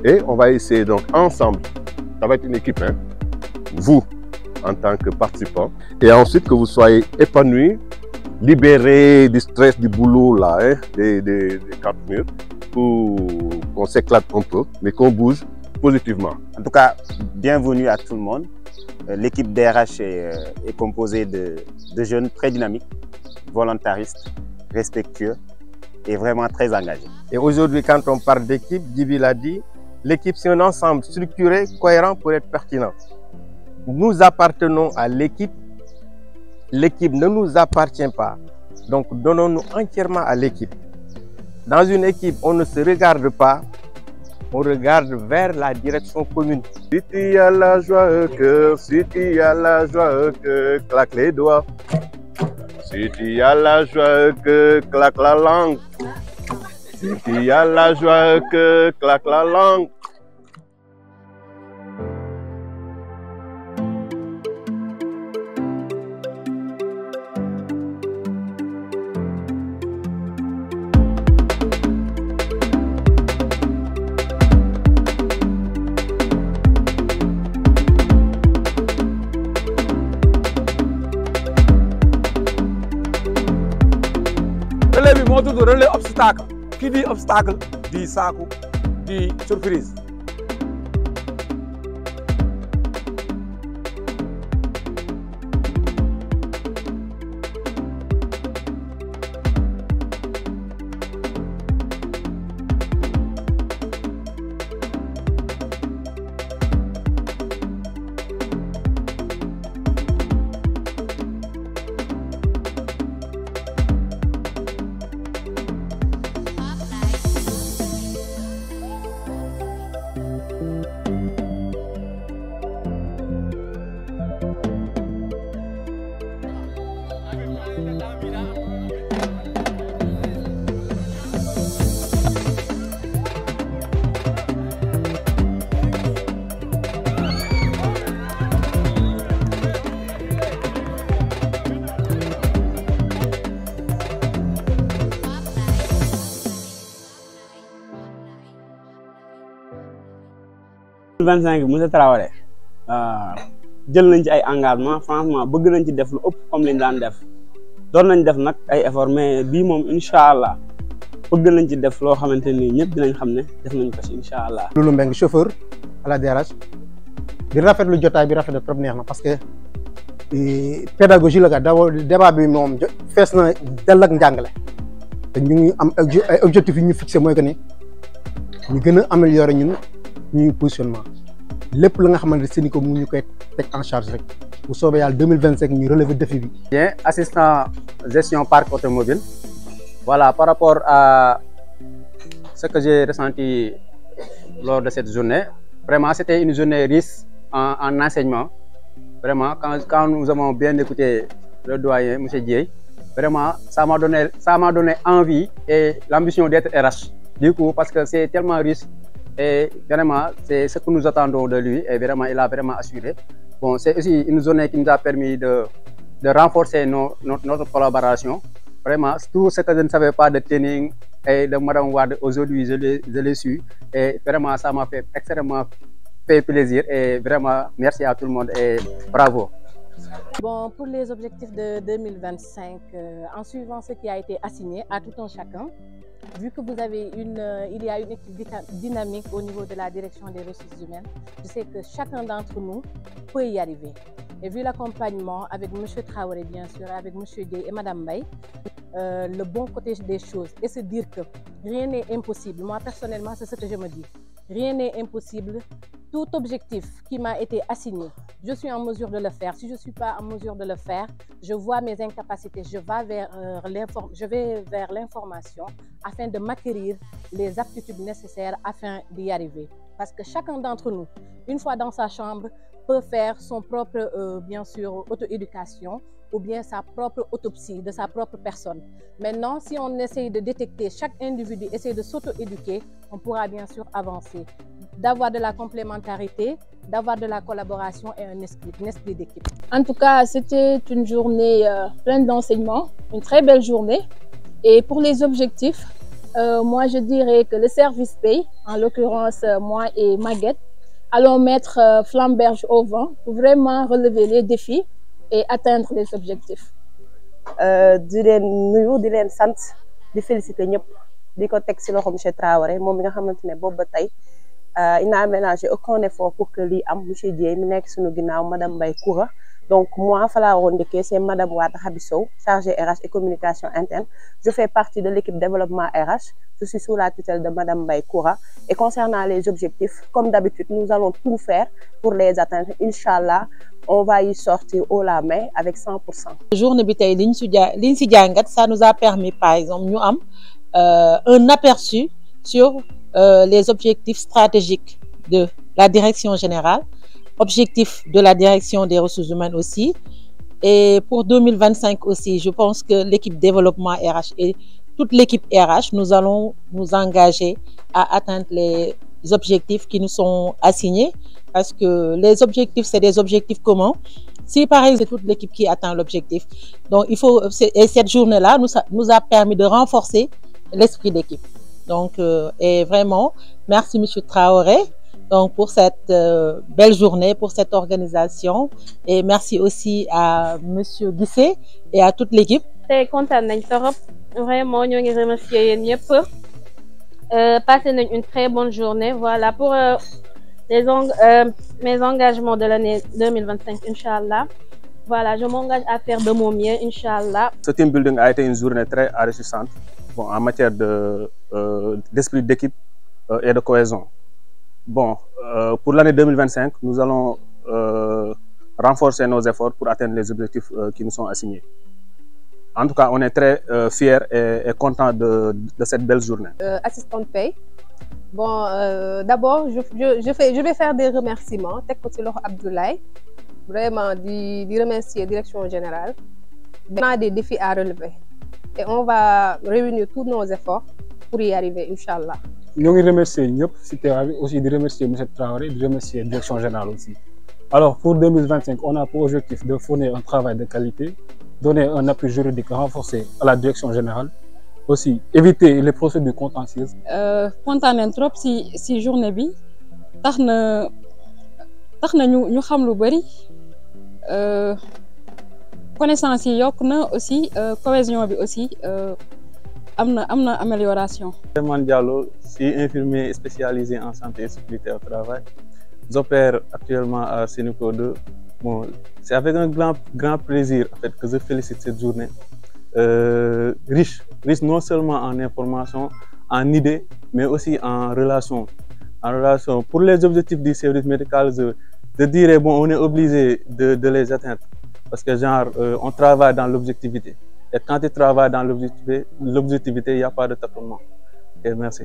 Et on va essayer donc ensemble, ça va être une équipe, hein, vous en tant que participant, et ensuite que vous soyez épanouis, libérés du stress du boulot là, hein, des 4 murs, pour qu'on s'éclate un peu, mais qu'on bouge positivement. En tout cas, bienvenue à tout le monde. L'équipe DRH est composée de jeunes très dynamiques, volontaristes, respectueux et vraiment très engagés. Et aujourd'hui, quand on parle d'équipe, Djiby l'a dit, l'équipe c'est un ensemble structuré, cohérent pour être pertinent. Nous appartenons à l'équipe, l'équipe ne nous appartient pas, donc donnons-nous entièrement à l'équipe. Dans une équipe, on ne se regarde pas, on regarde vers la direction commune. Si tu as la joie au cœur, si tu as la joie au cœur, claque les doigts. Si tu as la joie au cœur, claque la langue. Si tu as la joie au cœur, claque la langue. Relais bi moo tudd relais obstacle qui dit obstacle dit saaku dit surprise. Monsieur Traoré jël nañ ci ay engagement franchement bëgg nañ ci def lu ëpp comme liñ daan def doon nañ def nag ay effort mais bii moom incha allah bëgg nañ ci def loo xamante ni ñëpp dinañ xam ne def nañ ko ci incha allah. Loulou Mbengue chauffeur à la DRH di rafetlu jotaay bi rafet na trop neex na parce que pédagogie la ga débat bi moom fees na dell ak njàngale te ñu ngi am ay objectifs yi ñu fixé mooy que ni ñu gën a améliorer ñun ñuy positionnement lépp la nga xamante ne Sénico mu ñu koy teg en charge rek bu soobee yàlla 2025 ñu relever défi bi. Bien, assistant gestion parc automobile. Voilà, par rapport à ce que j'ai ressenti lors de cette journée, vraiment c'était une journée riche en enseignement. Vraiment, quand nous avons bien écouté le doyen, M. Dieye, vraiment ça m'a donné envie et l'ambition d'être RH. Du coup, parce que c'est tellement riche. Et vraiment, c'est ce que nous attendons de lui et vraiment, il a vraiment assuré. Bon, c'est aussi une journée qui nous a permis de renforcer notre collaboration. Vraiment, tout ce que je ne savais pas de training et de Mme Wade, aujourd'hui, je l'ai su. Et vraiment, ça m'a fait extrêmement plaisir. Et vraiment, merci à tout le monde et bravo. Bon, pour les objectifs de 2025, en suivant ce qui a été assigné à tout un chacun, vu que vous avez il y a une équipe dynamique au niveau de la direction des ressources humaines, je sais que chacun d'entre nous peut y arriver. Et vu l'accompagnement avec M. Traoré, bien sûr, avec M. Dieye et Mme Mbaye, le bon côté des choses et se dire que rien n'est impossible. Moi, personnellement, c'est ce que je me dis. Rien n'est impossible. Tout objectif qui m'a été assigné, je suis en mesure de le faire. Si je ne suis pas en mesure de le faire, je vois mes incapacités, je vais vers l'information afin de m'acquérir les aptitudes nécessaires afin d'y arriver. Parce que chacun d'entre nous, une fois dans sa chambre, peut faire son propre, bien sûr, auto-éducation ou bien sa propre autopsie de sa propre personne. Maintenant, si on essaye de détecter, chaque individu essaie de s'auto-éduquer, on pourra bien sûr avancer, d'avoir de la complémentarité, d'avoir de la collaboration et un esprit d'équipe. En tout cas, c'était une journée pleine d'enseignements, une très belle journée. Et pour les objectifs, moi je dirais que le service paye, en l'occurrence moi et Maguette, allons mettre Flamberge au vent pour vraiment relever les défis et atteindre les objectifs. di leen nuyu di leen sant di féliciter ñëpp di ko teg ci loxo monsieur Traoré moom mi nga xamante ne boobu ba tey il n'a ménagé aucun effort pour que lii am monsieur Dieye mi nekk suñu ginnaaw madame Mbaye Koura. Donc moi, c'est Madame Wade Habisso, chargée RH et communication interne. Je fais partie de l'équipe développement RH. Je suis sous la tutelle de Madame Mbaye Koura. Et concernant les objectifs, comme d'habitude, nous allons tout faire pour les atteindre. Inch'Allah, on va y sortir haut la main avec 100%. Journée Bitay ça nous a permis, par exemple, nous avons un aperçu sur les objectifs stratégiques de la direction générale. Objectif de la direction des ressources humaines aussi. Et pour 2025 aussi, je pense que l'équipe développement RH et toute l'équipe RH, nous allons nous engager à atteindre les objectifs qui nous sont assignés. Parce que les objectifs, c'est des objectifs communs. Si par exemple, c'est toute l'équipe qui atteint l'objectif. Donc, et cette journée-là nous a permis de renforcer l'esprit d'équipe. Donc, et vraiment, merci M. Traoré. Donc pour cette belle journée, pour cette organisation. Et merci aussi à Monsieur Guissé et à toute l'équipe. Très content nañ torop vraiment ñoo ngi remercier yéen ñëpp passé nañ une très bonne journée. Voilà pour mes engagements de l'année 2025, Inch'Allah. Voilà, je m'engage à faire de mon mieux, Inch'Allah. Ce team building a été une journée très enrichissante en matière d'esprit d'équipe et de cohésion. Bon, pour l'année 2025, nous allons renforcer nos efforts pour atteindre les objectifs qui nous sont assignés. En tout cas, on est très fiers et contents de cette belle journée. Assistante paye. Bon, d'abord, je vais faire des remerciements. Abdoulaye, vraiment, de remercier la direction générale. On a des défis à relever et on va réunir tous nos efforts pour y arriver, Inch'Allah. Nous remercions aussi de remercier M. Traoré, de remercier la direction générale aussi. Alors pour 2025, on a pour objectif de fournir un travail de qualité, donner un appui juridique renforcé à la direction générale, aussi éviter les procédures contentieuses. Kontaan trop si journée bi tax na ñu xam lu bari connaissance yi yokk na aussi cohésion bi aussi amna amélioration. Souleymane Diallo, je suis infirmier spécialisé en santé et sécurité au travail. J'opère actuellement à Sénico 2. Bon, c'est avec un grand plaisir en fait, que je félicite cette journée. Riche non seulement en informations, en idées, mais aussi en relations. Pour les objectifs du service médical, je dirais bon, on est obligé de les atteindre. Parce que genre, on travaille dans l'objectivité. Et quand tu travailles dans l'objectivité, il n'y a pas de tâtonnement. Et merci.